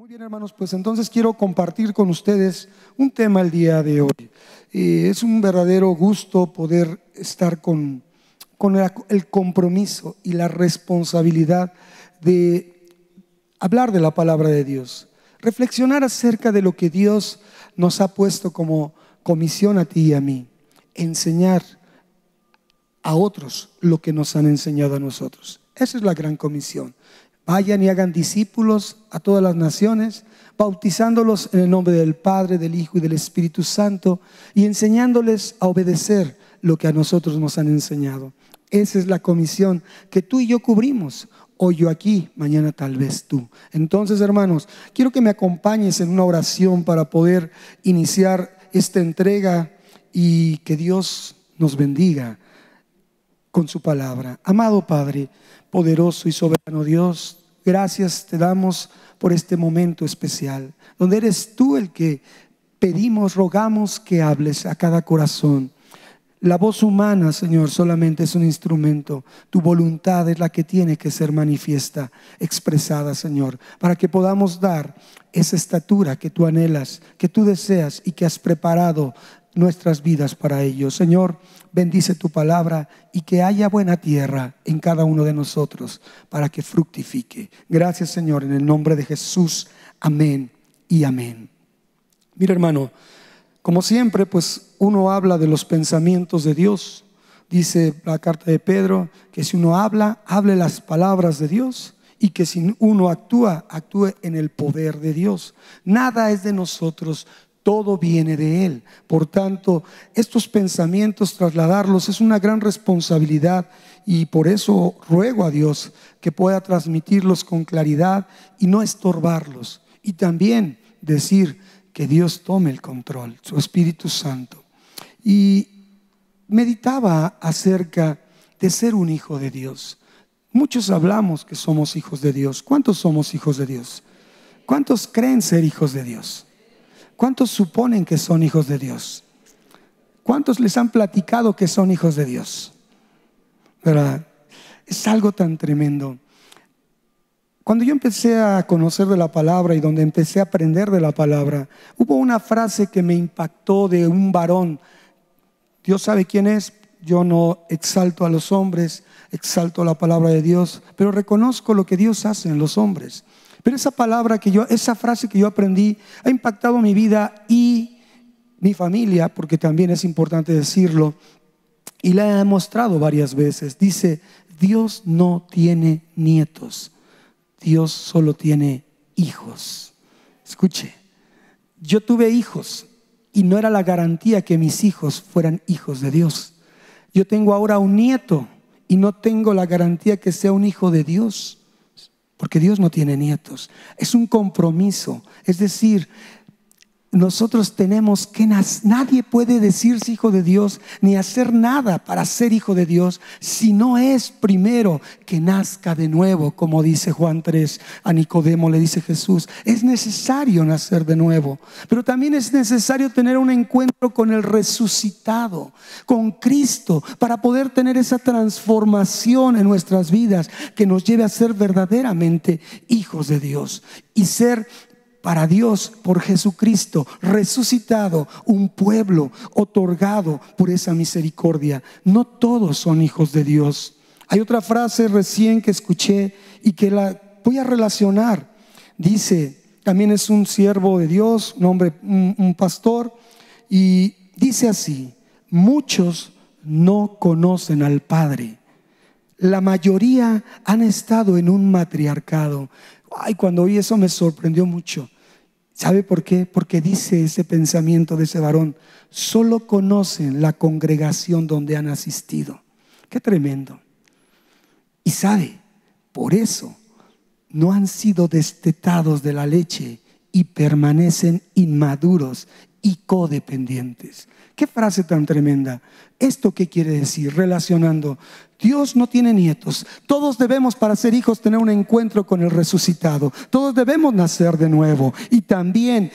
Muy bien, hermanos, pues entonces quiero compartir con ustedes un tema el día de hoy. Es un verdadero gusto poder estar con el compromiso y la responsabilidad de hablar de la palabra de Dios, reflexionar acerca de lo que Dios nos ha puesto como comisión a ti y a mí, enseñar a otros lo que nos han enseñado a nosotros. Esa es la gran comisión. Vayan y hagan discípulos a todas las naciones, bautizándolos en el nombre del Padre, del Hijo y del Espíritu Santo, y enseñándoles a obedecer lo que a nosotros nos han enseñado. Esa es la comisión que tú y yo cubrimos. Hoy yo aquí, mañana tal vez tú. Entonces, hermanos, quiero que me acompañes en una oración para poder iniciar esta entrega y que Dios nos bendiga con su palabra. Amado Padre, poderoso y soberano Dios, gracias te damos por este momento especial, donde eres tú el que pedimos, rogamos que hables a cada corazón. La voz humana, Señor, solamente es un instrumento. Tu voluntad es la que tiene que ser manifiesta, expresada, Señor, para que podamos dar esa estatura que tú anhelas, que tú deseas y que has preparado nuestras vidas para ello. Señor, bendice tu palabra y que haya buena tierra en cada uno de nosotros para que fructifique. Gracias, Señor, en el nombre de Jesús. Amén y amén. Mira, hermano, como siempre, pues uno habla de los pensamientos de Dios. Dice la carta de Pedro que si uno habla, hable las palabras de Dios, y que si uno actúa, actúe en el poder de Dios. Nada es de nosotros, todo viene de Él. Por tanto, estos pensamientos, trasladarlos es una gran responsabilidad, y por eso ruego a Dios que pueda transmitirlos con claridad y no estorbarlos. Y también decir que Dios tome el control, su Espíritu Santo. Y meditaba acerca de ser un hijo de Dios. Muchos hablamos que somos hijos de Dios. ¿Cuántos somos hijos de Dios? ¿Cuántos creen ser hijos de Dios? ¿Cuántos suponen que son hijos de Dios? ¿Cuántos les han platicado que son hijos de Dios? ¿Verdad? Es algo tan tremendo. Cuando yo empecé a conocer de la palabra y donde empecé a aprender de la palabra, hubo una frase que me impactó de un varón. Dios sabe quién es. Yo no exalto a los hombres, exalto la palabra de Dios, pero reconozco lo que Dios hace en los hombres. Pero esa frase que yo aprendí ha impactado mi vida y mi familia, porque también es importante decirlo, y la he demostrado varias veces. Dice: Dios no tiene nietos, Dios solo tiene hijos. Escuche, yo tuve hijos y no era la garantía que mis hijos fueran hijos de Dios. Yo tengo ahora un nieto y no tengo la garantía que sea un hijo de Dios, porque Dios no tiene nietos. Es un compromiso. Es decir, nosotros tenemos que nadie puede decirse hijo de Dios ni hacer nada para ser hijo de Dios si no es primero que nazca de nuevo. Como dice Juan 3, a Nicodemo le dice Jesús: es necesario nacer de nuevo, pero también es necesario tener un encuentro con el resucitado, con Cristo, para poder tener esa transformación en nuestras vidas que nos lleve a ser verdaderamente hijos de Dios y ser para Dios, por Jesucristo resucitado, un pueblo otorgado por esa misericordia. No todos son hijos de Dios. Hay otra frase recién que escuché y que la voy a relacionar. Dice, también es un siervo de Dios, un hombre, un pastor, y dice así: muchos no conocen al Padre. La mayoría han estado en un matriarcado. Ay, cuando oí eso me sorprendió mucho. ¿Sabe por qué? Porque dice ese pensamiento de ese varón: solo conocen la congregación donde han asistido. Qué tremendo. Y sabe, por eso no han sido destetados de la leche y permanecen inmaduros y codependientes. Qué frase tan tremenda. ¿Esto qué quiere decir? Relacionando, Dios no tiene nietos. Todos debemos, para ser hijos, tener un encuentro con el resucitado. Todos debemos nacer de nuevo. Y también,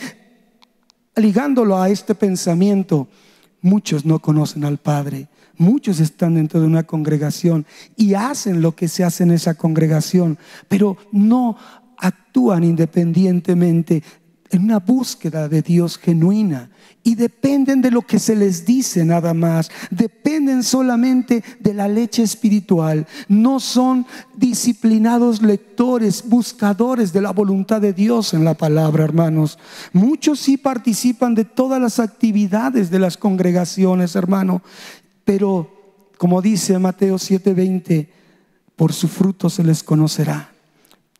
ligándolo a este pensamiento, muchos no conocen al Padre. Muchos están dentro de una congregación y hacen lo que se hace en esa congregación, pero no actúan independientemente en una búsqueda de Dios genuina y dependen de lo que se les dice nada más, dependen solamente de la leche espiritual, no son disciplinados lectores, buscadores de la voluntad de Dios en la palabra, hermanos. Muchos sí participan de todas las actividades de las congregaciones, hermano, pero como dice Mateo 7:20, por su fruto se les conocerá.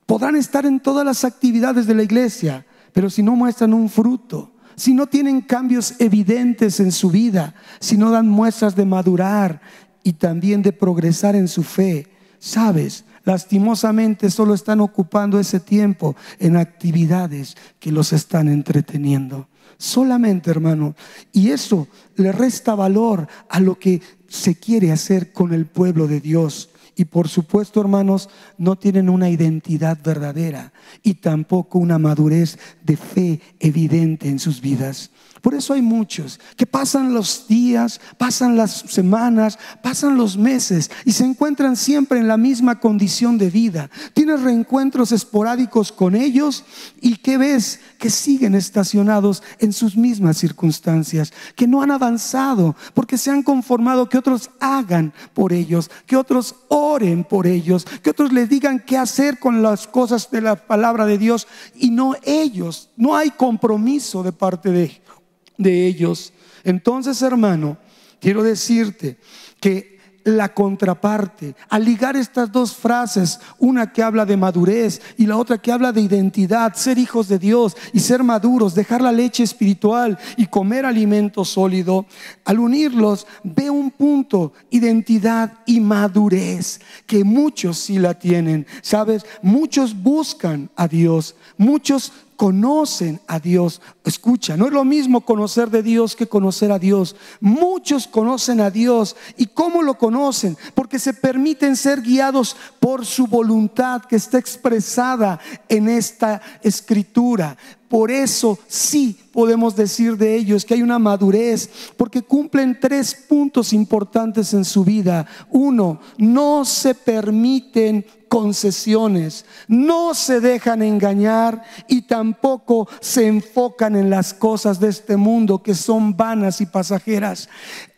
Podrán estar en todas las actividades de la iglesia, pero si no muestran un fruto, si no tienen cambios evidentes en su vida, si no dan muestras de madurar y también de progresar en su fe, sabes, lastimosamente solo están ocupando ese tiempo en actividades que los están entreteniendo. Solamente, hermano, y eso le resta valor a lo que se quiere hacer con el pueblo de Dios. Y por supuesto, hermanos, no tienen una identidad verdadera y tampoco una madurez de fe evidente en sus vidas. Por eso hay muchos que pasan los días, pasan las semanas, pasan los meses y se encuentran siempre en la misma condición de vida. Tienes reencuentros esporádicos con ellos y ¿qué ves? Que siguen estacionados en sus mismas circunstancias, que no han avanzado porque se han conformado que otros hagan por ellos, que otros oren por ellos, que otros les digan qué hacer con las cosas de la palabra de Dios y no ellos. No hay compromiso de parte de ellos. Entonces, hermano, quiero decirte que la contraparte, al ligar estas dos frases, una que habla de madurez y la otra que habla de identidad, ser hijos de Dios y ser maduros, dejar la leche espiritual y comer alimento sólido, al unirlos ve un punto, identidad y madurez, que muchos sí la tienen. ¿Sabes? Muchos buscan a Dios, muchos conocen a Dios. Escucha, no es lo mismo conocer de Dios que conocer a Dios. Muchos conocen a Dios. ¿Y cómo lo conocen? Porque se permiten ser guiados por su voluntad que está expresada en esta escritura. Por eso sí podemos decir de ellos que hay una madurez, porque cumplen 3 puntos importantes en su vida. 1, no se permiten concesiones, no se dejan engañar y tampoco se enfocan en las cosas de este mundo que son vanas y pasajeras.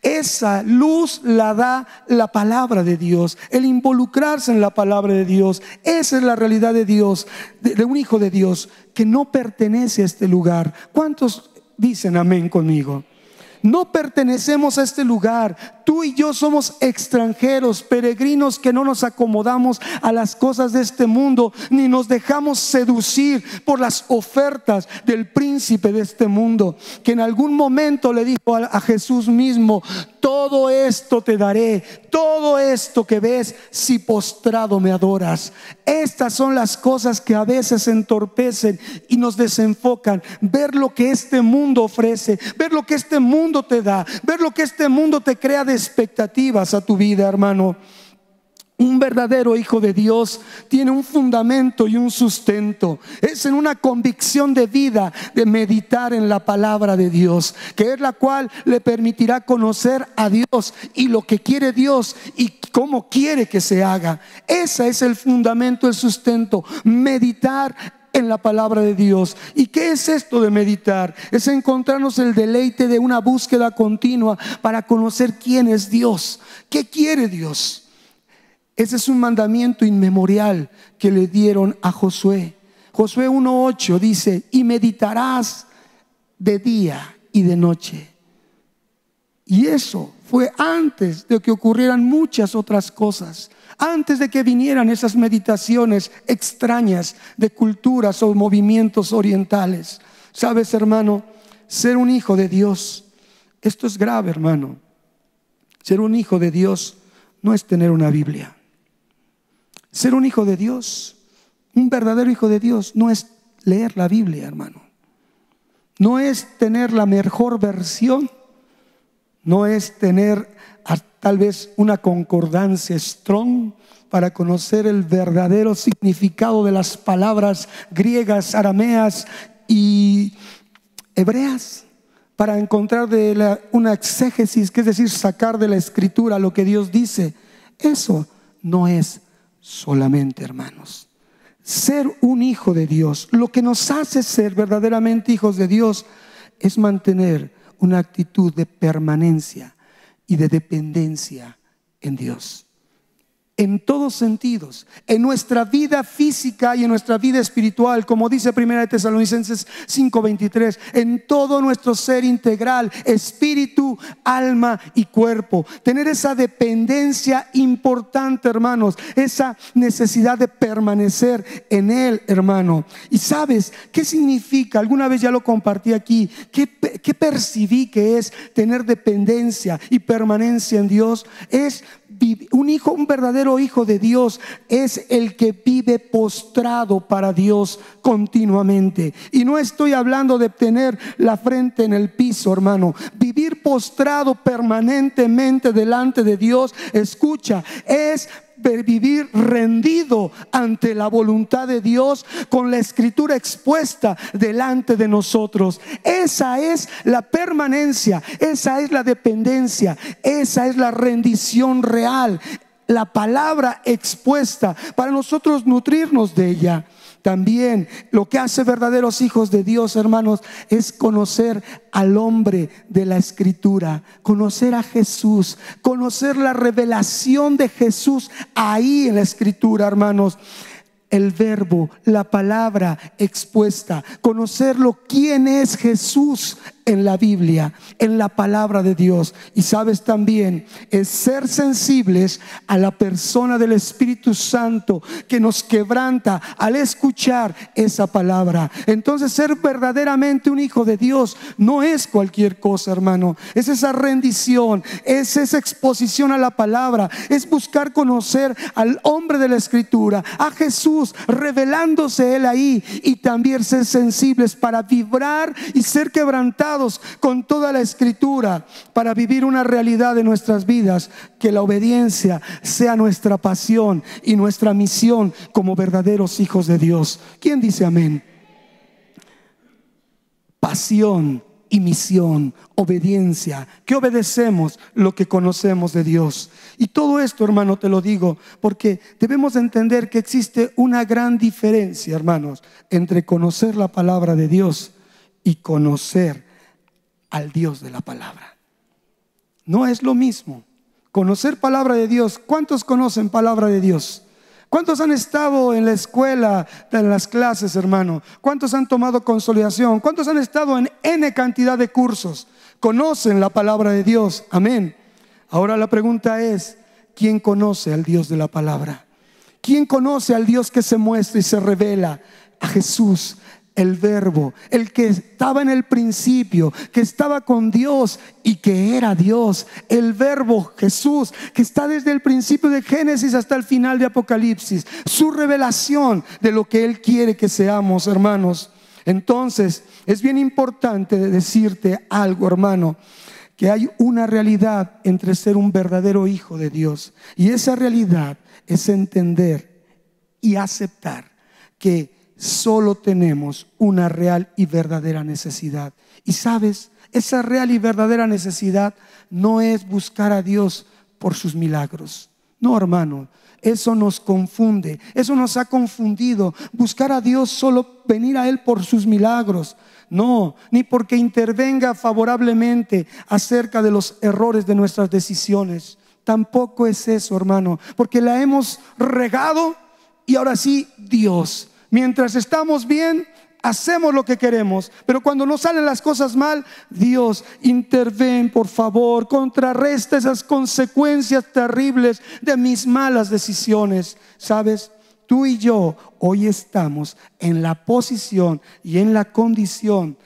Esa luz la da la palabra de Dios, el involucrarse en la palabra de Dios. Esa es la realidad de Dios, de un hijo de Dios que no pertenece a este lugar. ¿Cuántos dicen amén conmigo? No pertenecemos a este lugar. Tú y yo somos extranjeros, peregrinos que no nos acomodamos a las cosas de este mundo, ni nos dejamos seducir por las ofertas del príncipe de este mundo, que en algún momento le dijo a Jesús mismo: todo esto te daré, todo esto que ves, si postrado me adoras. Estas son las cosas que a veces entorpecen y nos desenfocan. Ver lo que este mundo ofrece, ver lo que este mundo te da, ver lo que este mundo te crea de expectativas a tu vida, hermano. Un verdadero hijo de Dios tiene un fundamento y un sustento. Es en una convicción de vida de meditar en la palabra de Dios, que es la cual le permitirá conocer a Dios y lo que quiere Dios y cómo quiere que se haga. Ese es el fundamento, el sustento, meditar en la palabra de Dios. ¿Y qué es esto de meditar? Es encontrarnos el deleite de una búsqueda continua para conocer quién es Dios, qué quiere Dios. Ese es un mandamiento inmemorial que le dieron a Josué. Josué 1:8 dice: y meditarás de día y de noche. Y eso fue antes de que ocurrieran muchas otras cosas, antes de que vinieran esas meditaciones extrañas de culturas o movimientos orientales. Sabes, hermano, ser un hijo de Dios, esto es grave, hermano. Ser un hijo de Dios no es tener una Biblia. Ser un hijo de Dios, un verdadero hijo de Dios, no es leer la Biblia, hermano. No es tener la mejor versión, no es tener tal vez una concordancia strong para conocer el verdadero significado de las palabras griegas, arameas y hebreas, para encontrar una exégesis, que es decir, sacar de la escritura lo que Dios dice. Eso no es solamente, hermanos. ser un hijo de Dios, lo que nos hace ser verdaderamente hijos de Dios, es mantener una actitud de permanencia y de dependencia en Dios. En todos sentidos, en nuestra vida física y en nuestra vida espiritual, como dice 1 Tesalonicenses 5:23, en todo nuestro ser integral, espíritu, alma y cuerpo. Tener esa dependencia importante, hermanos, esa necesidad de permanecer en Él, hermano. ¿Y sabes qué significa? Alguna vez ya lo compartí aquí. ¿Qué percibí que es tener dependencia y permanencia en Dios? Es un verdadero hijo de Dios es el que vive postrado para Dios continuamente. Y no estoy hablando de tener la frente en el piso, hermano. Vivir postrado permanentemente delante de Dios, escucha, es vivir rendido ante la voluntad de Dios, con la escritura expuesta delante de nosotros. Esa es la permanencia, esa es la dependencia, esa es la rendición real, la palabra expuesta para nosotros nutrirnos de ella. También lo que hace verdaderos hijos de Dios, hermanos, es conocer al hombre de la escritura, conocer a Jesús, conocer la revelación de Jesús ahí en la escritura, hermanos. El verbo, la palabra expuesta, conocerlo, quién es Jesús en la Biblia, en la palabra de Dios. Y sabes también, es ser sensibles a la persona del Espíritu Santo que nos quebranta al escuchar esa palabra. Entonces, ser verdaderamente un hijo de Dios no es cualquier cosa, hermano. Es esa rendición, es esa exposición a la palabra, es buscar conocer al hombre de la escritura, a Jesús, revelándose Él ahí, y también ser sensibles para vibrar y ser quebrantados con toda la escritura, para vivir una realidad de nuestras vidas, que la obediencia sea nuestra pasión y nuestra misión como verdaderos hijos de Dios. ¿Quién dice amén? Pasión y misión, obediencia, que obedecemos lo que conocemos de Dios. Y todo esto, hermano, te lo digo porque debemos entender que existe una gran diferencia, hermanos, entre conocer la palabra de Dios y conocer al Dios de la palabra. No es lo mismo conocer palabra de Dios. ¿Cuántos conocen palabra de Dios? ¿Cuántos han estado en la escuela, en las clases, hermano? ¿Cuántos han tomado consolidación? ¿Cuántos han estado en N cantidad de cursos? Conocen la palabra de Dios. Amén. Ahora la pregunta es, ¿quién conoce al Dios de la palabra? ¿Quién conoce al Dios que se muestra y se revela? A Jesús, el Verbo, el que estaba en el principio, que estaba con Dios y que era Dios. El Verbo, Jesús, que está desde el principio de Génesis hasta el final de Apocalipsis. Su revelación de lo que Él quiere que seamos, hermanos. Entonces, es bien importante decirte algo, hermano, que hay una realidad entre ser un verdadero hijo de Dios. Y esa realidad es entender y aceptar que solo tenemos una real y verdadera necesidad. Y sabes, esa real y verdadera necesidad no es buscar a Dios por sus milagros. No, hermano, eso nos confunde, eso nos ha confundido. Buscar a Dios, solo venir a Él por sus milagros. No, ni porque intervenga favorablemente acerca de los errores de nuestras decisiones. Tampoco es eso, hermano, porque la hemos regado y ahora sí, Dios. Mientras estamos bien, hacemos lo que queremos, pero cuando nos salen las cosas mal, Dios, interven, por favor, contrarresta esas consecuencias terribles de mis malas decisiones. ¿Sabes? Tú y yo hoy estamos en la posición y en la condición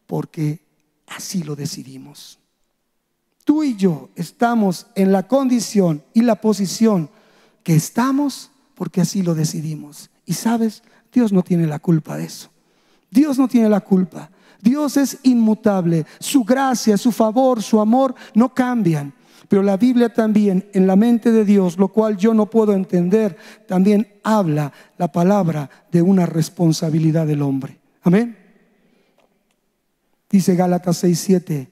porque así lo decidimos. Tú y yo estamos en la condición y la posición que estamos porque así lo decidimos. Y sabes, Dios no tiene la culpa de eso. Dios no tiene la culpa. Dios es inmutable. Su gracia, su favor, su amor no cambian. Pero la Biblia también, en la mente de Dios, lo cual yo no puedo entender, también habla la palabra de una responsabilidad del hombre. Amén. Dice Gálatas 6:7,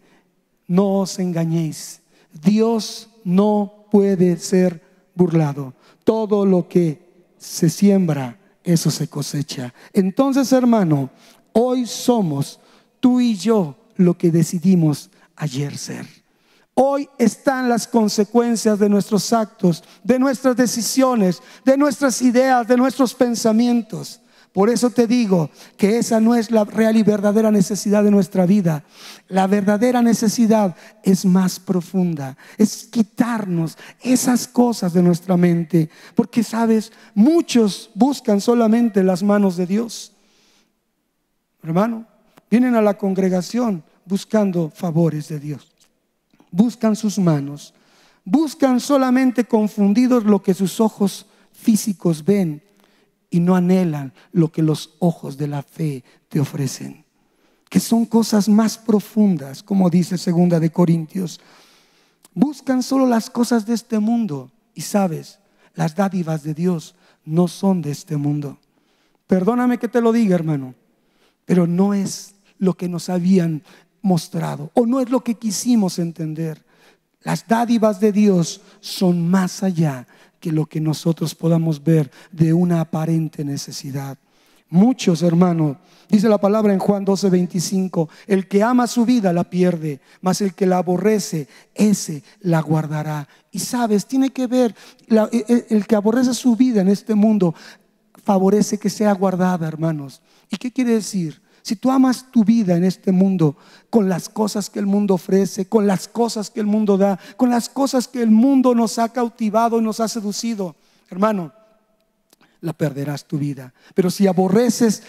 no os engañéis, Dios no puede ser burlado. Todo lo que se siembra eso se cosecha. Entonces, hermano, hoy somos tú y yo lo que decidimos ayer ser. Hoy están las consecuencias de nuestros actos, de nuestras decisiones, de nuestras ideas, de nuestros pensamientos. Por eso te digo que esa no es la real y verdadera necesidad de nuestra vida. La verdadera necesidad es más profunda, es quitarnos esas cosas de nuestra mente. Porque sabes, muchos buscan solamente las manos de Dios. Hermano, vienen a la congregación buscando favores de Dios. Buscan sus manos, buscan solamente confundidos lo que sus ojos físicos ven y no anhelan lo que los ojos de la fe te ofrecen, que son cosas más profundas, como dice 2 de Corintios. Buscan solo las cosas de este mundo y sabes, las dádivas de Dios no son de este mundo. Perdóname que te lo diga, hermano, pero no es lo que nos habían mostrado o no es lo que quisimos entender. Las dádivas de Dios son más allá que lo que nosotros podamos ver de una aparente necesidad. Muchos, hermanos, dice la palabra en Juan 12:25, el que ama su vida la pierde, mas el que la aborrece, ese la guardará. Y sabes, tiene que ver, el que aborrece su vida en este mundo favorece que sea guardada, hermanos. ¿Y qué quiere decir? Si tú amas tu vida en este mundo con las cosas que el mundo ofrece, con las cosas que el mundo da, con las cosas que el mundo nos ha cautivado y nos ha seducido, hermano, la perderás tu vida. Pero si aborreces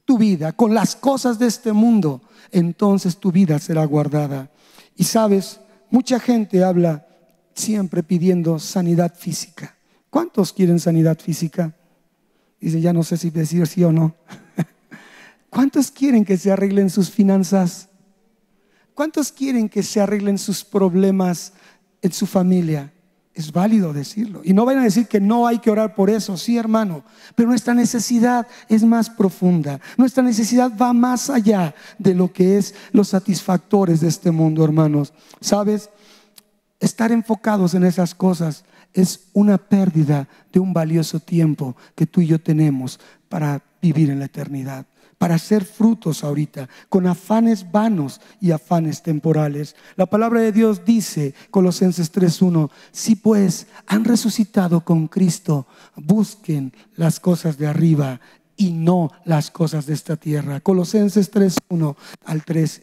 tu vida con las cosas de este mundo, entonces tu vida será guardada. Y sabes, mucha gente habla siempre pidiendo sanidad física. ¿Cuántos quieren sanidad física? Dice, ya no sé si decir sí o no. ¿Cuántos quieren que se arreglen sus finanzas? ¿Cuántos quieren que se arreglen sus problemas en su familia? Es válido decirlo. Y no vayan a decir que no hay que orar por eso. Sí, hermano. Pero nuestra necesidad es más profunda. Nuestra necesidad va más allá de lo que es los satisfactores de este mundo, hermanos. ¿Sabes? Estar enfocados en esas cosas es una pérdida de un valioso tiempo que tú y yo tenemos para vivir en la eternidad, para hacer frutos ahorita, con afanes vanos y afanes temporales. La palabra de Dios dice, Colosenses 3:1, si pues han resucitado con Cristo, busquen las cosas de arriba y no las cosas de esta tierra. Colosenses 3:1 al 3.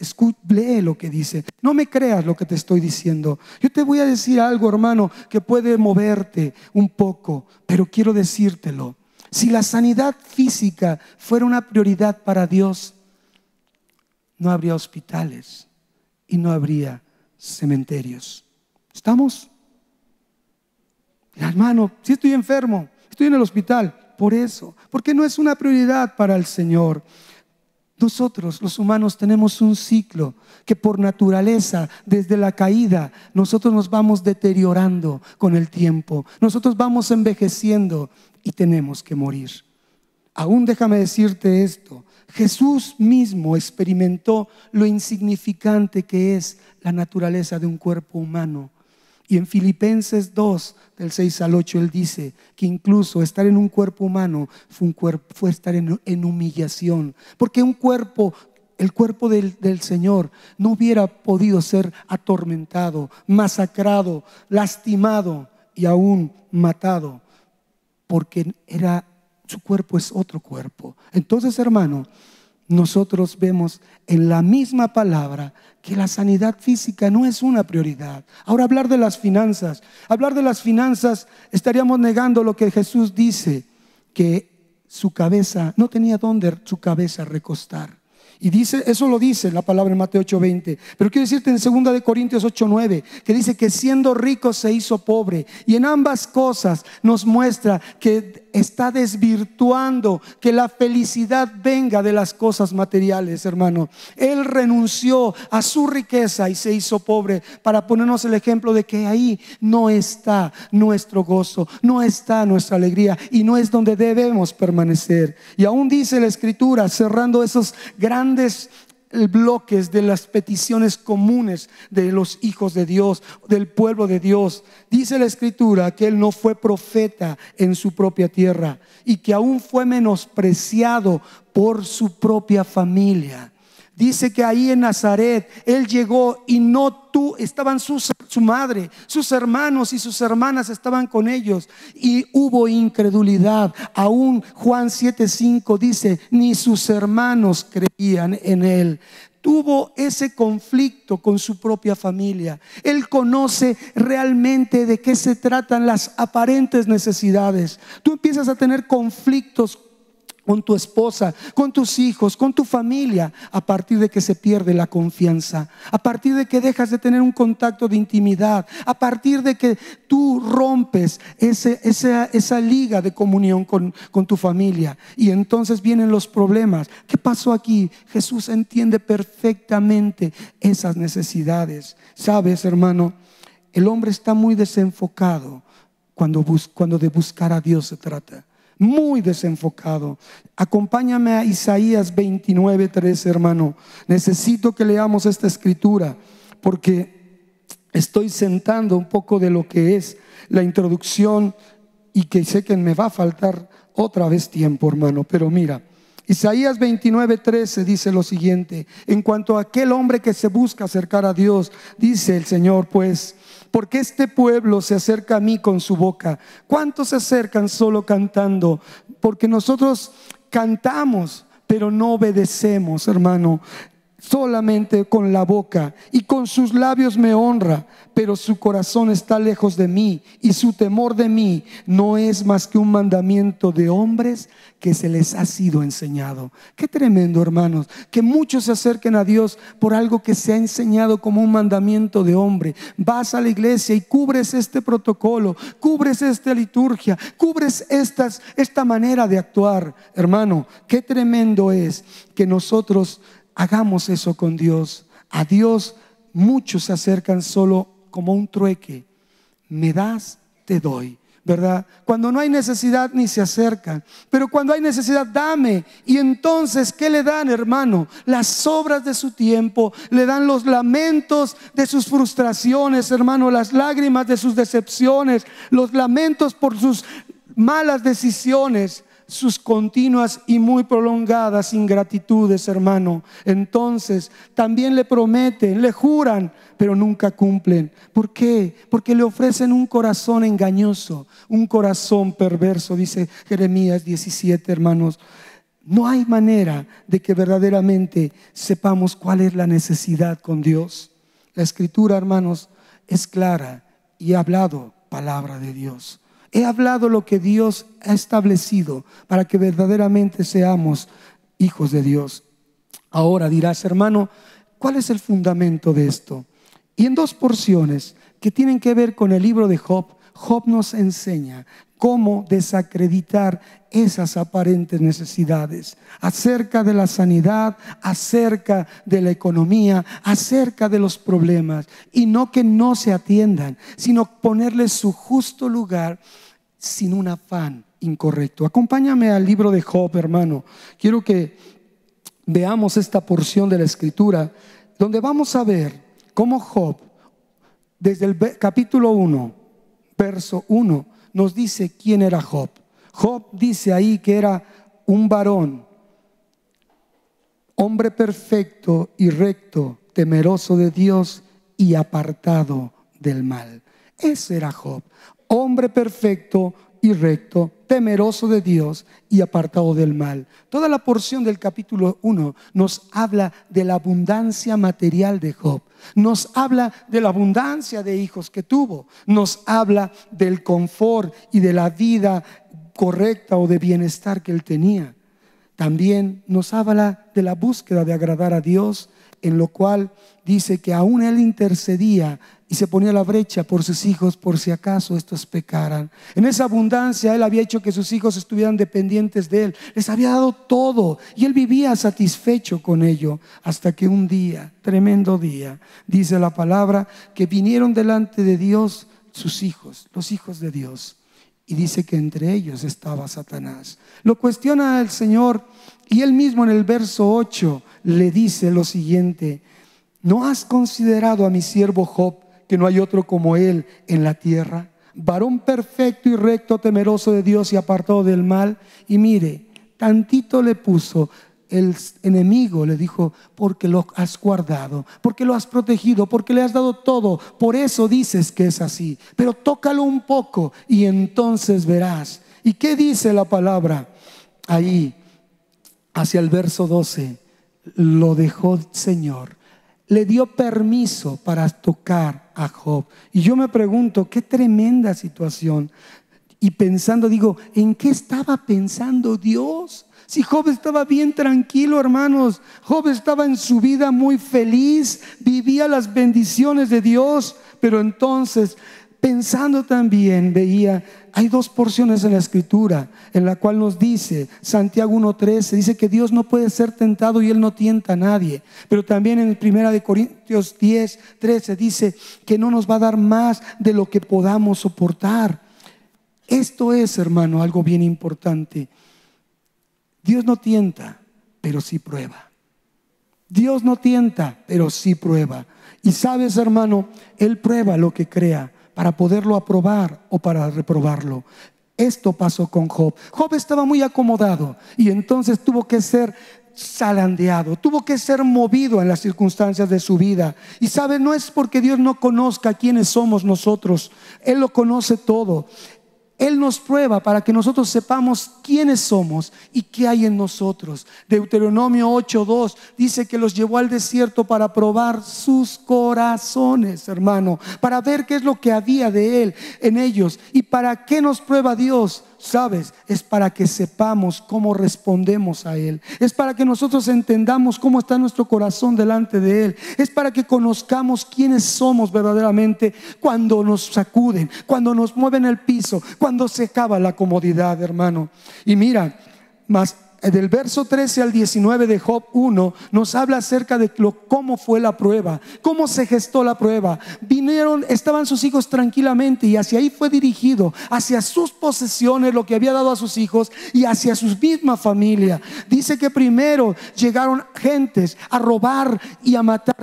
Lee lo que dice. No me creas lo que te estoy diciendo. Yo te voy a decir algo, hermano, que puede moverte un poco, pero quiero decírtelo. Si la sanidad física fuera una prioridad para Dios, no habría hospitales y no habría cementerios. ¿Estamos? Hermano, si estoy enfermo, estoy en el hospital, por eso, porque no es una prioridad para el Señor. Nosotros, los humanos, tenemos un ciclo que por naturaleza, desde la caída, nosotros nos vamos deteriorando con el tiempo. Nosotros vamos envejeciendo y tenemos que morir. Aún déjame decirte esto. Jesús mismo experimentó lo insignificante que es la naturaleza de un cuerpo humano. Y en Filipenses 2, del 6 al 8, él dice que incluso estar en un cuerpo humano fue estar en humillación. Porque el cuerpo del Señor no hubiera podido ser atormentado, masacrado, lastimado y aún matado, porque su cuerpo es otro cuerpo. Entonces, hermano, nosotros vemos en la misma palabra que la sanidad física no es una prioridad. Ahora, hablar de las finanzas, estaríamos negando lo que Jesús dice, que su cabeza no tenía dónde su cabeza recostar. Y dice, eso lo dice la palabra en Mateo 8:20. Pero quiero decirte en 2 de Corintios 8:9, que dice que siendo rico se hizo pobre. Y en ambas cosas nos muestra que está desvirtuando que la felicidad venga de las cosas materiales, hermano. Él renunció a su riqueza y se hizo pobre para ponernos el ejemplo de que ahí no está nuestro gozo, no está nuestra alegría y no es donde debemos permanecer. Y aún dice la Escritura, cerrando esos grandes bloques de las peticiones comunes de los hijos de Dios, del pueblo de Dios. Dice la Escritura que él no fue profeta en su propia tierra y que aún fue menospreciado por su propia familia. Dice que ahí en Nazaret él llegó y estaban su madre, sus hermanos y sus hermanas estaban con ellos y hubo incredulidad. Aún Juan 7:5 dice, ni sus hermanos creían en él. Tuvo ese conflicto con su propia familia. Él conoce realmente de qué se tratan las aparentes necesidades. Tú empiezas a tener conflictos con tu esposa, con tus hijos, con tu familia, a partir de que se pierde la confianza, a partir de que dejas de tener un contacto de intimidad, a partir de que tú rompes esa liga de comunión con tu familia. Y entonces vienen los problemas. ¿Qué pasó aquí? Jesús entiende perfectamente esas necesidades. Sabes, hermano, el hombre está muy desenfocado cuando de buscar a Dios se trata. Muy desenfocado. Acompáñame a Isaías 29:13, hermano. Necesito que leamos esta escritura porque estoy sentando un poco de lo que es la introducción y que sé que me va a faltar otra vez tiempo, hermano. Pero mira, Isaías 29:13 dice lo siguiente: en cuanto a aquel hombre que se busca acercar a Dios, dice el Señor, pues, porque este pueblo se acerca a mí con su boca. ¿Cuántos se acercan solo cantando? Porque nosotros cantamos, pero no obedecemos, hermano. Solamente con la boca, y con sus labios me honra, pero su corazón está lejos de mí, y su temor de mí no es más que un mandamiento de hombres que se les ha sido enseñado. Qué tremendo, hermanos, que muchos se acerquen a Dios por algo que se ha enseñado como un mandamiento de hombre. Vas a la iglesia y cubres este protocolo, cubres esta liturgia, cubres esta manera de actuar. Hermano, qué tremendo es que nosotros hagamos eso con Dios. A Dios muchos se acercan solo como un trueque. Me das, te doy, ¿verdad? Cuando no hay necesidad ni se acercan, pero cuando hay necesidad, dame. Y entonces, ¿qué le dan, hermano? Las obras de su tiempo, le dan los lamentos de sus frustraciones, hermano, las lágrimas de sus decepciones, los lamentos por sus malas decisiones, sus continuas y muy prolongadas ingratitudes, hermano. Entonces también le prometen, le juran, pero nunca cumplen. ¿Por qué? Porque le ofrecen un corazón engañoso, un corazón perverso. Dice Jeremías 17, hermanos. No hay manera de que verdaderamente sepamos cuál es la necesidad con Dios. La Escritura, hermanos, es clara y he hablado palabra de Dios. He hablado lo que Dios ha establecido para que verdaderamente seamos hijos de Dios. Ahora dirás, hermano, ¿cuál es el fundamento de esto? Y en dos porciones que tienen que ver con el libro de Job, Job nos enseña cómo desacreditar esas aparentes necesidades, acerca de la sanidad, acerca de la economía, acerca de los problemas, y no que no se atiendan, sino ponerles su justo lugar sin un afán incorrecto. Acompáñame al libro de Job, hermano. Quiero que veamos esta porción de la Escritura donde vamos a ver cómo Job, desde el capítulo 1, verso 1, nos dice quién era Job. Job dice ahí que era un varón, hombre perfecto y recto, temeroso de Dios y apartado del mal. Ese era Job, hombre perfecto y recto, temeroso de Dios y apartado del mal. Toda la porción del capítulo 1 nos habla de la abundancia material de Job, nos habla de la abundancia de hijos que tuvo, nos habla del confort y de la vida correcta o de bienestar que él tenía. También nos habla de la búsqueda de agradar a Dios, en lo cual dice que aún él intercedía y se ponía a la brecha por sus hijos por si acaso estos pecaran. En esa abundancia él había hecho que sus hijos estuvieran dependientes de él, les había dado todo y él vivía satisfecho con ello, hasta que un día, tremendo día, dice la palabra, que vinieron delante de Dios sus hijos, los hijos de Dios, y dice que entre ellos estaba Satanás. Lo cuestiona el Señor y él mismo en el verso 8 le dice lo siguiente: ¿no has considerado a mi siervo Job, que no hay otro como él en la tierra? Varón perfecto y recto, temeroso de Dios y apartado del mal. Y mire, tantito le puso. El enemigo le dijo: porque lo has guardado, porque lo has protegido, porque le has dado todo, por eso dices que es así. Pero tócalo un poco y entonces verás. ¿Y qué dice la palabra? Ahí, hacia el verso 12, lo dejó el Señor, le dio permiso para tocar a Job. Y yo me pregunto, qué tremenda situación. Y pensando, digo, ¿en qué estaba pensando Dios? Si Job estaba bien tranquilo, hermanos. Job estaba en su vida muy feliz, vivía las bendiciones de Dios. Pero entonces, pensando también, veía, hay dos porciones en la Escritura en la cual nos dice, Santiago 1:13, dice que Dios no puede ser tentado y Él no tienta a nadie. Pero también en 1 Corintios 10:13 dice que no nos va a dar más de lo que podamos soportar. Esto es, hermano, algo bien importante. Dios no tienta, pero sí prueba. Dios no tienta, pero sí prueba. Y sabes, hermano, Él prueba lo que crea para poderlo aprobar o para reprobarlo. Esto pasó con Job. Job estaba muy acomodado y entonces tuvo que ser zarandeado, tuvo que ser movido en las circunstancias de su vida. Y sabe, no es porque Dios no conozca quiénes somos nosotros. Él lo conoce todo. Él nos prueba para que nosotros sepamos quiénes somos y qué hay en nosotros. Deuteronomio 8:2 dice que los llevó al desierto para probar sus corazones, hermano, para ver qué es lo que había de Él en ellos. ¿Y para qué nos prueba Dios? ¿Sabes? Es para que sepamos cómo respondemos a Él. Es para que nosotros entendamos cómo está nuestro corazón delante de Él. Es para que conozcamos quiénes somos verdaderamente cuando nos sacuden, cuando nos mueven el piso, cuando se acaba la comodidad, hermano. Y mira, más del verso 13 al 19 de Job 1 nos habla acerca de cómo fue la prueba, cómo se gestó la prueba. Estaban sus hijos tranquilamente y hacia ahí fue dirigido, hacia sus posesiones, lo que había dado a sus hijos y hacia su misma familia. Dice que primero llegaron gentes a robar y a matar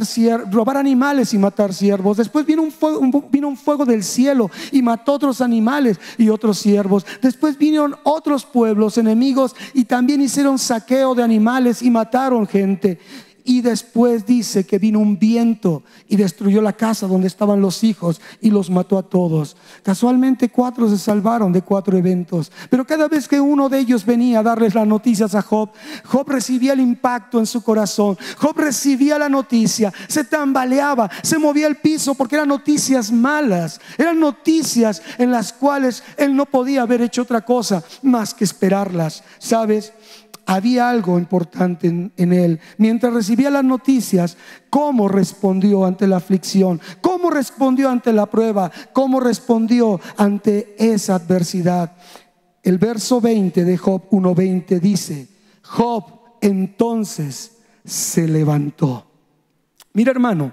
robar animales y matar siervos. Después vino un fuego del cielo y mató otros animales y otros siervos. Después vinieron otros pueblos enemigos y también hicieron saqueo de animales y mataron gente. Y después dice que vino un viento y destruyó la casa donde estaban los hijos y los mató a todos. Casualmente 4 se salvaron de 4 eventos. Pero cada vez que uno de ellos venía a darles las noticias a Job, Job recibía el impacto en su corazón. Job recibía la noticia, se tambaleaba, se movía el piso porque eran noticias malas. Eran noticias en las cuales él no podía haber hecho otra cosa más que esperarlas. ¿Sabes? Había algo importante en él. Mientras recibía las noticias, ¿cómo respondió ante la aflicción? ¿Cómo respondió ante la prueba? ¿Cómo respondió ante esa adversidad? El verso 20 de Job 1:20 dice: Job entonces se levantó. Mira, hermano,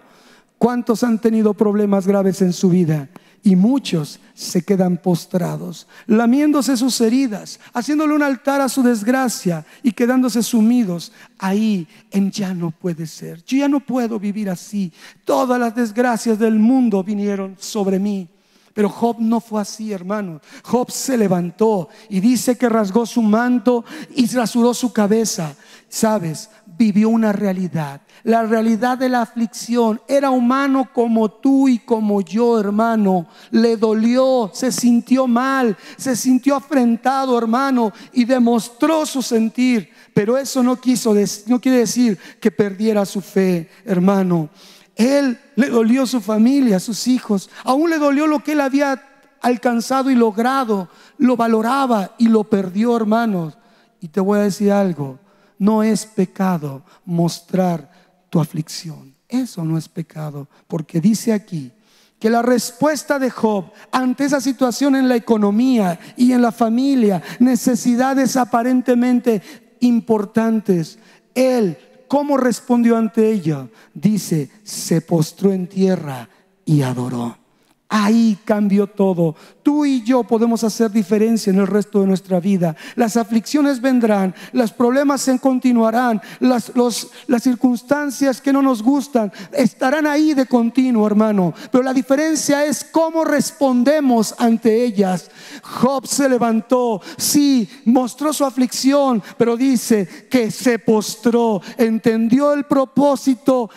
¿cuántos han tenido problemas graves en su vida? Y muchos se quedan postrados, lamiéndose sus heridas, haciéndole un altar a su desgracia y quedándose sumidos ahí en ya no puede ser. Yo ya no puedo vivir así. Todas las desgracias del mundo vinieron sobre mí. Pero Job no fue así, hermano. Job se levantó y dice que rasgó su manto y rasuró su cabeza. ¿Sabes? Vivió una realidad. La realidad de la aflicción. Era humano como tú y como yo, hermano. Le dolió, se sintió mal, se sintió afrentado, hermano, y demostró su sentir. Pero eso no quiere decir que perdiera su fe, hermano. Él le dolió su familia, sus hijos. Aún le dolió lo que él había alcanzado y logrado. Lo valoraba y lo perdió, hermanos. Y te voy a decir algo: no es pecado mostrar tu aflicción. Eso no es pecado, porque dice aquí que la respuesta de Job ante esa situación en la economía y en la familia, necesidades aparentemente importantes, él, ¿cómo respondió ante ella? Dice, se postró en tierra y adoró. Ahí cambió todo. Tú y yo podemos hacer diferencia en el resto de nuestra vida. Las aflicciones vendrán, los problemas se continuarán, las circunstancias que no nos gustan estarán ahí de continuo, hermano. Pero la diferencia es cómo respondemos ante ellas. Job se levantó, sí, mostró su aflicción, pero dice que se postró, entendió el propósito.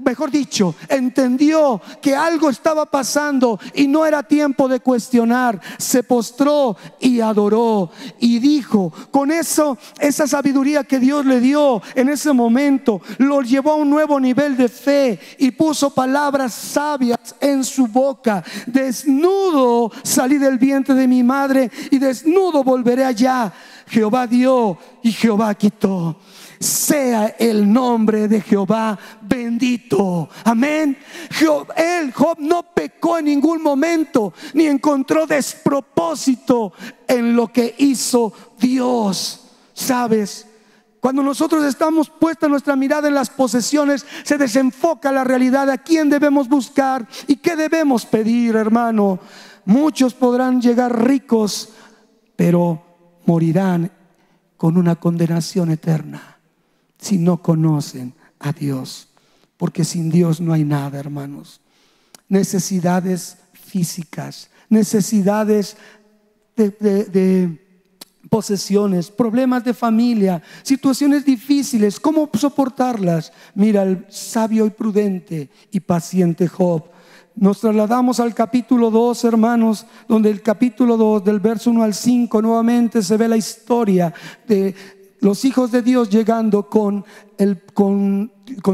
Mejor dicho, entendió que algo estaba pasando y no era tiempo de cuestionar. Se postró y adoró y dijo, con eso, esa sabiduría que Dios le dio en ese momento, lo llevó a un nuevo nivel de fe y puso palabras sabias en su boca. Desnudo salí del vientre de mi madre y desnudo volveré allá. Jehová dio y Jehová quitó. Sea el nombre de Jehová bendito. Amén. Job no pecó en ningún momento, ni encontró despropósito en lo que hizo Dios. ¿Sabes? Cuando nosotros estamos puesta nuestra mirada en las posesiones, se desenfoca la realidad. ¿A quién debemos buscar y qué debemos pedir, hermano? Muchos podrán llegar ricos, pero morirán con una condenación eterna si no conocen a Dios. Porque sin Dios no hay nada, hermanos. Necesidades físicas, necesidades de posesiones, problemas de familia, situaciones difíciles, ¿cómo soportarlas? Mira, el sabio y prudente y paciente Job. Nos trasladamos al capítulo 2, hermanos, donde el capítulo 2 del verso 1 al 5 nuevamente se ve la historia de los hijos de Dios llegando con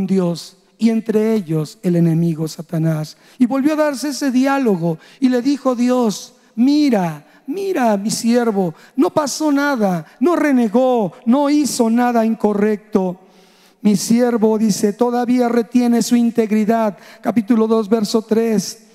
Dios, y entre ellos el enemigo Satanás. Y volvió a darse ese diálogo y le dijo Dios: mira, mi siervo, no pasó nada, no renegó, no hizo nada incorrecto. Mi siervo, dice, todavía retiene su integridad. Capítulo 2, verso 3.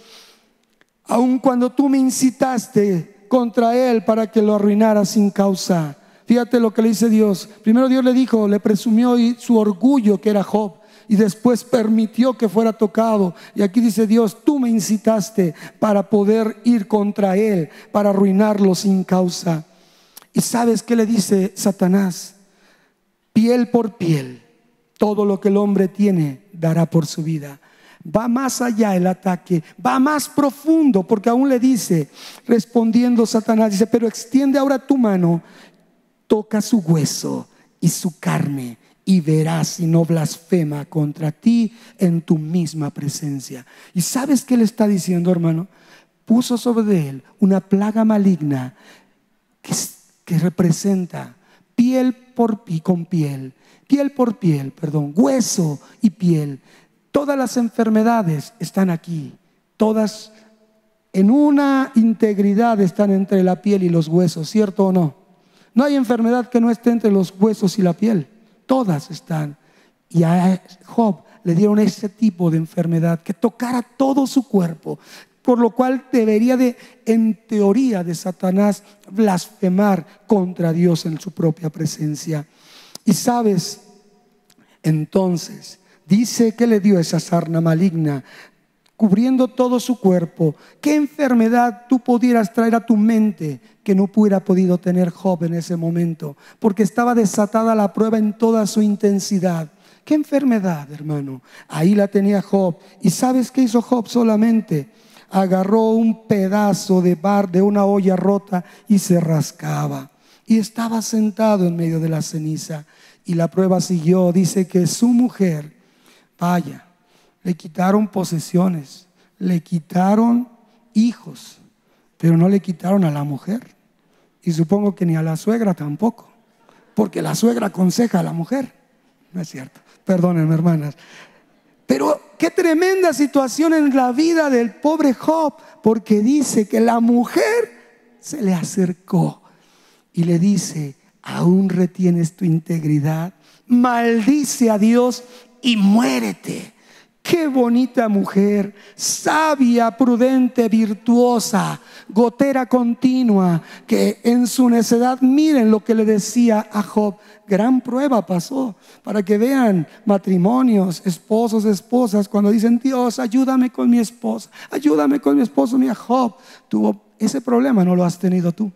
Aun cuando tú me incitaste contra él para que lo arruinara sin causa. Fíjate lo que le dice Dios. Primero Dios le dijo, le presumió su orgullo, que era Job, y después permitió que fuera tocado. Y aquí dice Dios: tú me incitaste para poder ir contra él, para arruinarlo sin causa. ¿Y sabes qué le dice Satanás? Piel por piel, todo lo que el hombre tiene dará por su vida. Va más allá el ataque, va más profundo, porque aún le dice, respondiendo Satanás, dice: pero extiende ahora tu mano, toca su hueso y su carne, y verás si no blasfema contra ti en tu misma presencia. ¿Y sabes qué le está diciendo, hermano? Puso sobre él una plaga maligna que representa piel por piel, hueso y piel. Todas las enfermedades están aquí, todas en una integridad están entre la piel y los huesos, ¿cierto o no? No hay enfermedad que no esté entre los huesos y la piel. Todas están. Y a Job le dieron ese tipo de enfermedad que tocara todo su cuerpo, por lo cual debería en teoría de Satanás, blasfemar contra Dios en su propia presencia. Y sabes, entonces dice que le dio esa sarna maligna, cubriendo todo su cuerpo. ¿Qué enfermedad tú pudieras traer a tu mente que no hubiera podido tener Job en ese momento? Porque estaba desatada la prueba en toda su intensidad. ¿Qué enfermedad, hermano? Ahí la tenía Job. ¿Y sabes qué hizo Job? Solamente agarró un pedazo de una olla rota y se rascaba. Y estaba sentado en medio de la ceniza. Y la prueba siguió. Dice que su mujer, vaya, le quitaron posesiones, le quitaron hijos, pero no le quitaron a la mujer. Y supongo que ni a la suegra tampoco, porque la suegra aconseja a la mujer. No es cierto, perdónenme, hermanas. Pero qué tremenda situación en la vida del pobre Job, porque dice que la mujer se le acercó y le dice: aún retienes tu integridad, maldice a Dios y muérete. Qué bonita mujer, sabia, prudente, virtuosa, gotera continua, que en su necedad, miren lo que le decía a Job. Gran prueba pasó, para que vean matrimonios, esposos, esposas, cuando dicen: Dios, ayúdame con mi esposa, ayúdame con mi esposo. Mira, Job tuvo ese problema, no lo has tenido tú.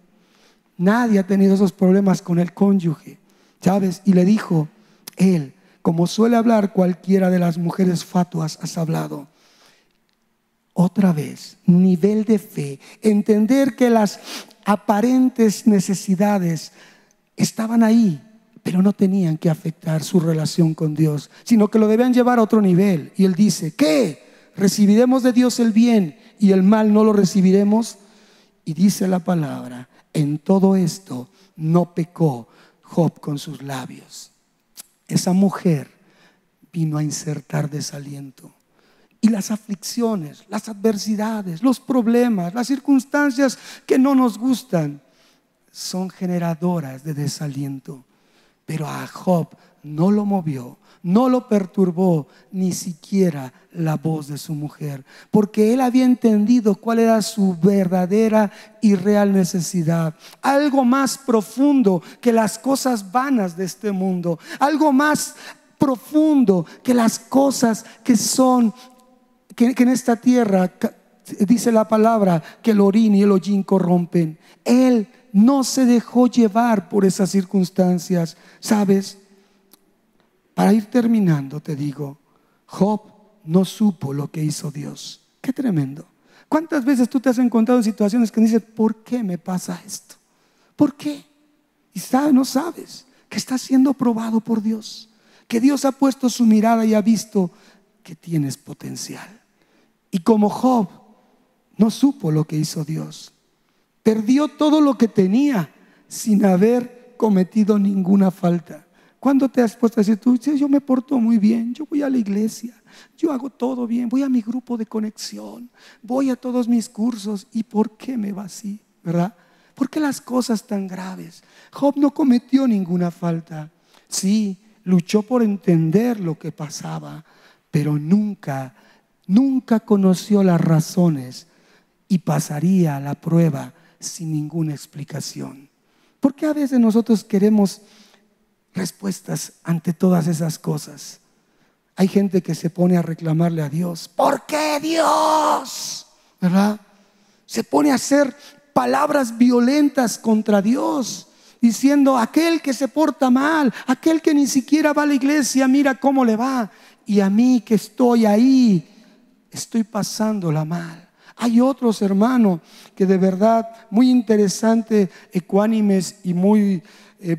Nadie ha tenido esos problemas con el cónyuge, ¿sabes? Y le dijo él, como suele hablar cualquiera de las mujeres fatuas, has hablado. Otra vez, nivel de fe, entender que las aparentes necesidades estaban ahí, pero no tenían que afectar su relación con Dios, sino que lo debían llevar a otro nivel. Y él dice: ¿qué? ¿Recibiremos de Dios el bien y el mal no lo recibiremos? Y dice la palabra: en todo esto no pecó Job con sus labios. Esa mujer vino a insertar desaliento. Y las aflicciones, las adversidades, los problemas, las circunstancias que no nos gustan son generadoras de desaliento. Pero a Job no lo movió, no lo perturbó ni siquiera la voz de su mujer, porque él había entendido cuál era su verdadera y real necesidad. Algo más profundo que las cosas vanas de este mundo, algo más profundo que las cosas que son, que en esta tierra, dice la palabra, que el orín y el hollín corrompen. Él no se dejó llevar por esas circunstancias. ¿Sabes? Para ir terminando, te digo, Job no supo lo que hizo Dios. Qué tremendo. ¿Cuántas veces tú te has encontrado en situaciones que dices: ¿por qué me pasa esto? ¿Por qué? Y no sabes que estás siendo probado por Dios, que Dios ha puesto su mirada y ha visto que tienes potencial. Y como Job no supo lo que hizo Dios, perdió todo lo que tenía sin haber cometido ninguna falta. ¿Cuándo te has puesto a decir tú: sí, yo me porto muy bien, yo voy a la iglesia, yo hago todo bien, voy a mi grupo de conexión, voy a todos mis cursos? ¿Y por qué me va así? ¿Verdad? ¿Por qué las cosas tan graves? Job no cometió ninguna falta. Sí, luchó por entender lo que pasaba, pero nunca conoció las razones y pasaría la prueba sin ninguna explicación. ¿Por qué a veces nosotros queremos respuestas ante todas esas cosas? Hay gente que se pone a reclamarle a Dios: ¿por qué Dios? ¿Verdad? Se pone a hacer palabras violentas contra Dios, diciendo: aquel que se porta mal, aquel que ni siquiera va a la iglesia, mira cómo le va, y a mí que estoy ahí, estoy pasándola mal. Hay otros hermanos que de verdad muy interesante, ecuánimes y muy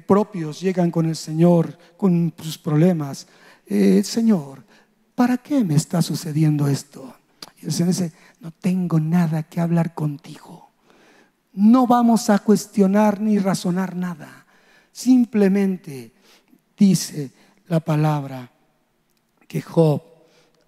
propios, llegan con el Señor con sus problemas. Señor, ¿para qué me está sucediendo esto? Y el Señor dice: no tengo nada que hablar contigo. No vamos a cuestionar ni razonar nada. Simplemente dice la palabra que Job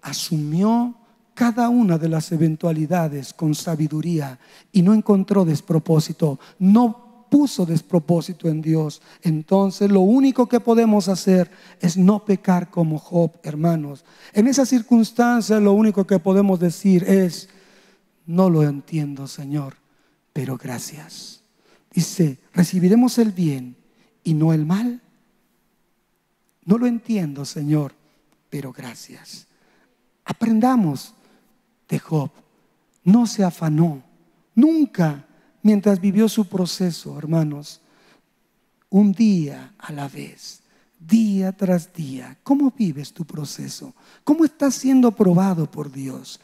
asumió cada una de las eventualidades con sabiduría y no encontró despropósito, no puso despropósito en Dios. Entonces lo único que podemos hacer es no pecar como Job, hermanos. En esas circunstancias lo único que podemos decir es: no lo entiendo, Señor, pero gracias. Dice: ¿recibiremos el bien y no el mal? No lo entiendo, Señor, pero gracias. Aprendamos de Job. No se afanó nunca mientras vivió su proceso, hermanos. Un día a la vez, día tras día. ¿Cómo vives tu proceso? ¿Cómo estás siendo probado por Dios?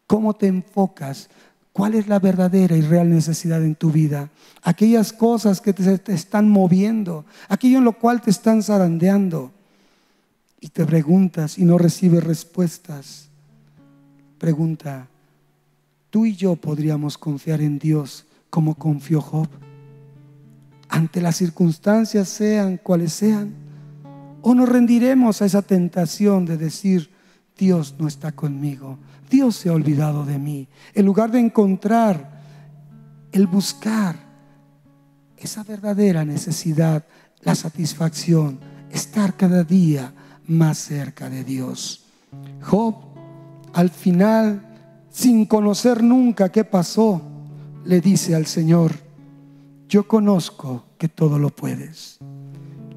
¿Cómo te enfocas? ¿Cuál es la verdadera y real necesidad en tu vida? Aquellas cosas que te están moviendo, aquello en lo cual te están zarandeando, y te preguntas y no recibes respuestas. Pregunta: ¿tú y yo podríamos confiar en Dios como confió Job? Ante las circunstancias, sean cuales sean, ¿o nos rendiremos a esa tentación de decir: Dios no está conmigo, Dios se ha olvidado de mí? En lugar de encontrar, el buscar esa verdadera necesidad, la satisfacción, estar cada día más cerca de Dios. Job al final, sin conocer nunca qué pasó, le dice al Señor: yo conozco que todo lo puedes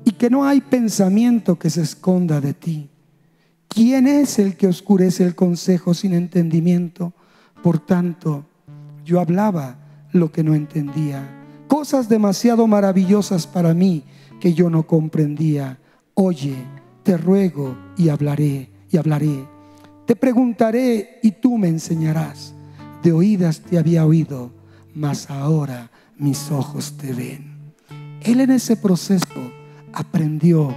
y que no hay pensamiento que se esconda de ti. ¿Quién es el que oscurece el consejo sin entendimiento? Por tanto, yo hablaba lo que no entendía, cosas demasiado maravillosas para mí que yo no comprendía. Oye, te ruego y hablaré. Te preguntaré y tú me enseñarás. De oídas te había oído, mas ahora mis ojos te ven. Él en ese proceso aprendió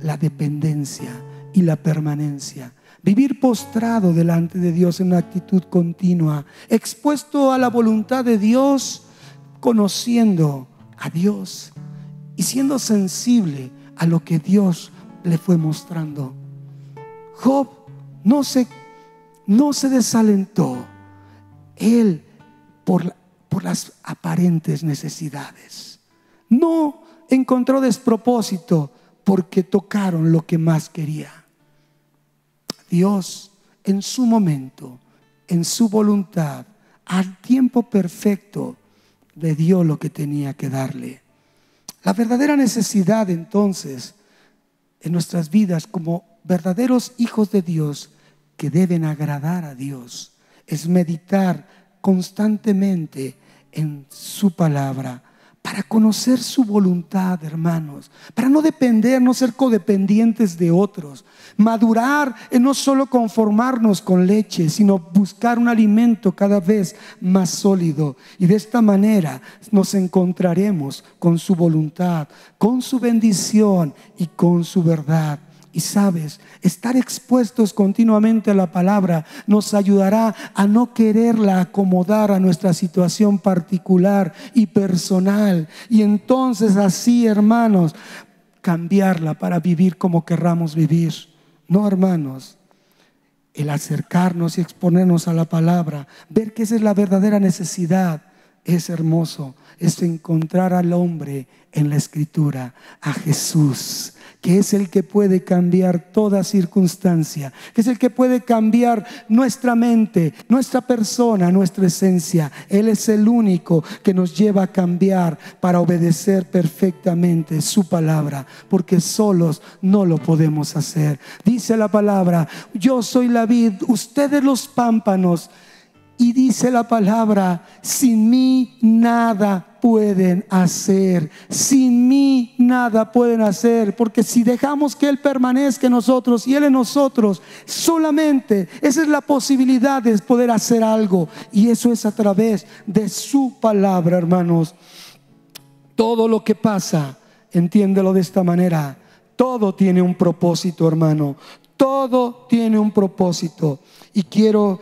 la dependencia y la permanencia. Vivir postrado delante de Dios en una actitud continua, expuesto a la voluntad de Dios, conociendo a Dios y siendo sensible a lo que Dios le fue mostrando. Job no se desalentó. Él por las aparentes necesidades no encontró despropósito porque tocaron lo que más quería. Dios en su momento, en su voluntad, al tiempo perfecto, le dio lo que tenía que darle. La verdadera necesidad entonces en nuestras vidas como verdaderos hijos de Dios que deben agradar a Dios es meditar constantemente en su palabra, para conocer su voluntad, hermanos, para no depender, no ser codependientes de otros, madurar en no solo conformarnos con leche, sino buscar un alimento cada vez más sólido. Y de esta manera nos encontraremos con su voluntad, con su bendición y con su verdad. Y sabes, estar expuestos continuamente a la palabra nos ayudará a no quererla acomodar a nuestra situación particular y personal. Y entonces así, hermanos, cambiarla para vivir como querramos vivir. No, hermanos, el acercarnos y exponernos a la palabra, ver que esa es la verdadera necesidad, es hermoso. Es encontrar al hombre en la Escritura, a Jesús, que es el que puede cambiar toda circunstancia, que es el que puede cambiar nuestra mente, nuestra persona, nuestra esencia. Él es el único que nos lleva a cambiar para obedecer perfectamente su palabra, porque solos no lo podemos hacer. Dice la palabra: yo soy la vid, ustedes los pámpanos. Y dice la palabra: sin mí nada pueden hacer. Sin mí nada pueden hacer. Porque si dejamos que Él permanezca en nosotros y Él en nosotros, solamente esa es la posibilidad de poder hacer algo. Y eso es a través de su palabra, hermanos. Todo lo que pasa, entiéndelo de esta manera, todo tiene un propósito, hermano. Todo tiene un propósito. Y quiero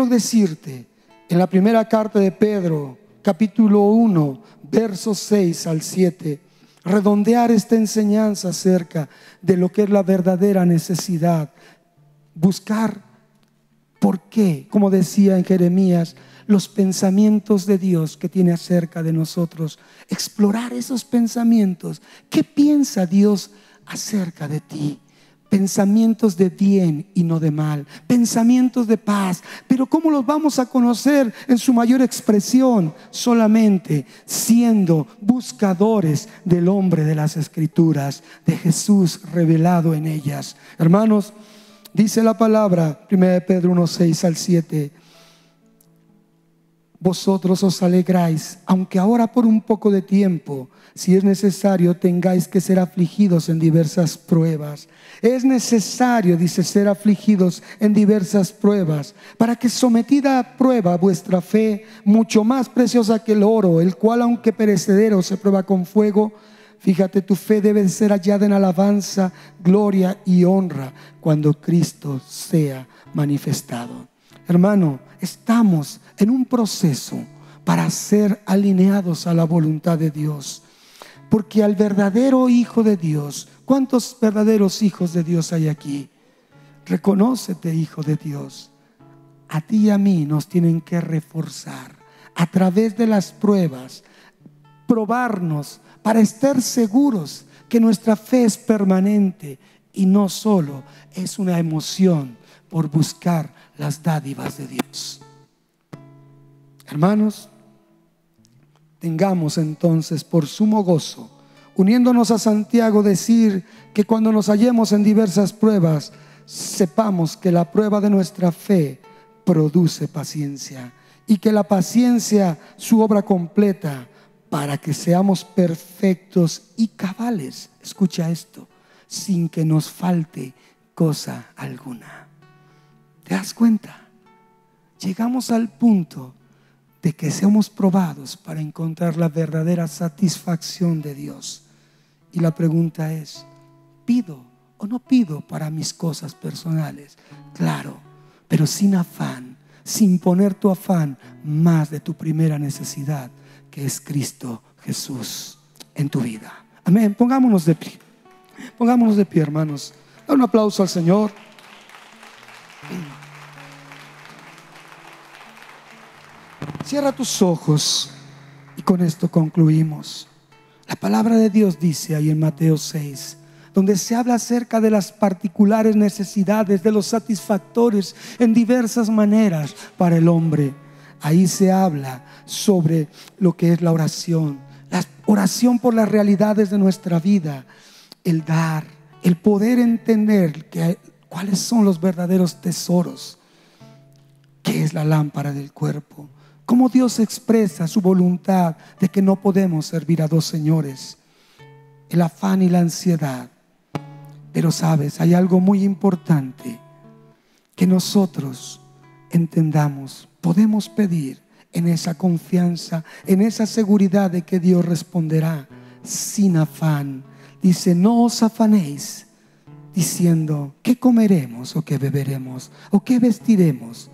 decirte, en la primera carta de Pedro, capítulo 1, versos 6 al 7, redondear esta enseñanza acerca de lo que es la verdadera necesidad. Buscar por qué, como decía en Jeremías, los pensamientos de Dios que tiene acerca de nosotros. Explorar esos pensamientos. ¿Qué piensa Dios acerca de ti? Pensamientos de bien y no de mal, pensamientos de paz. Pero ¿cómo los vamos a conocer en su mayor expresión? Solamente siendo buscadores del hombre de las Escrituras, de Jesús revelado en ellas. Hermanos, dice la palabra, 1 Pedro 1, 6 al 7: vosotros os alegráis, aunque ahora por un poco de tiempo, si es necesario, tengáis que ser afligidos en diversas pruebas. Es necesario, dice, ser afligidos en diversas pruebas, para que sometida a prueba vuestra fe, mucho más preciosa que el oro, el cual aunque perecedero se prueba con fuego, fíjate, tu fe debe ser hallada en alabanza, gloria y honra cuando Cristo sea manifestado. Hermano, estamos en un proceso para ser alineados a la voluntad de Dios. Porque al verdadero hijo de Dios, ¿cuántos verdaderos hijos de Dios hay aquí? Reconócete hijo de Dios. A ti y a mí nos tienen que reforzar a través de las pruebas, probarnos para estar seguros que nuestra fe es permanente y no solo es una emoción por buscar las dádivas de Dios. Hermanos, tengamos entonces por sumo gozo, uniéndonos a Santiago, decir que cuando nos hallemos en diversas pruebas, sepamos que la prueba de nuestra fe produce paciencia, y que la paciencia su obra completa, para que seamos perfectos y cabales, escucha esto, sin que nos falte cosa alguna. ¿Te das cuenta? Llegamos al punto de que seamos probados para encontrar la verdadera satisfacción de Dios. Y la pregunta es, ¿pido o no pido para mis cosas personales? Claro, pero sin afán, sin poner tu afán más de tu primera necesidad, que es Cristo Jesús en tu vida. Amén. Pongámonos de pie. Pongámonos de pie, hermanos. Da un aplauso al Señor. Cierra tus ojos y con esto concluimos. La palabra de Dios dice ahí en Mateo 6, donde se habla acerca de las particulares necesidades, de los satisfactores en diversas maneras para el hombre. Ahí se habla sobre lo que es la oración por las realidades de nuestra vida, el dar, el poder entender cuáles son los verdaderos tesoros, qué es la lámpara del cuerpo, cómo Dios expresa su voluntad de que no podemos servir a dos señores, el afán y la ansiedad. Pero sabes, hay algo muy importante que nosotros entendamos. Podemos pedir en esa confianza, en esa seguridad de que Dios responderá sin afán. Dice, no os afanéis diciendo, ¿qué comeremos o qué beberemos o qué vestiremos?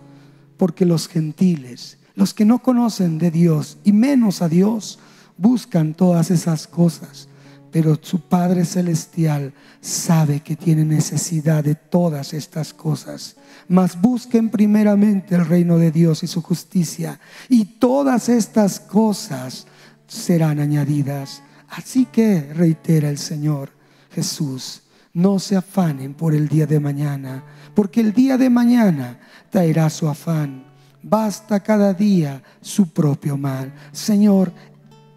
Porque los gentiles, los que no conocen de Dios y menos a Dios, buscan todas esas cosas. Pero su Padre Celestial sabe que tiene necesidad de todas estas cosas. Mas busquen primeramente el reino de Dios y su justicia, y todas estas cosas serán añadidas. Así que reitera el Señor Jesús, no se afanen por el día de mañana, porque el día de mañana traerá su afán. Basta cada día su propio mal. Señor,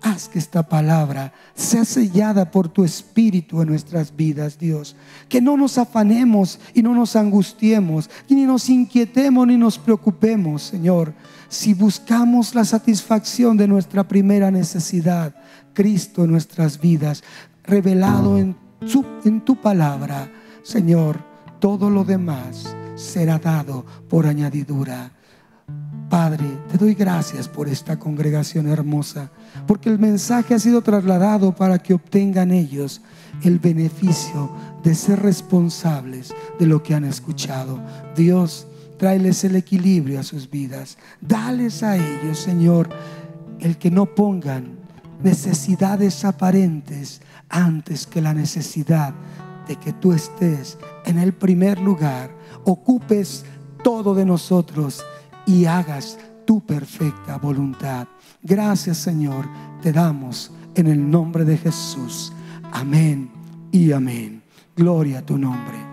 haz que esta palabra sea sellada por tu Espíritu en nuestras vidas, Dios. Que no nos afanemos y no nos angustiemos, ni nos inquietemos ni nos preocupemos, Señor. Si buscamos la satisfacción de nuestra primera necesidad, Cristo en nuestras vidas, revelado en tu palabra, Señor, todo lo demás será dado por añadidura. Padre, te doy gracias por esta congregación hermosa, porque el mensaje ha sido trasladado para que obtengan ellos el beneficio de ser responsables de lo que han escuchado. Dios, tráeles el equilibrio a sus vidas. Dales a ellos, Señor, el que no pongan necesidades aparentes antes que la necesidad de que tú estés en el primer lugar, ocupes todo de nosotros y hagas tu perfecta voluntad. Gracias, Señor, te damos en el nombre de Jesús. Amén y amén. Gloria a tu nombre.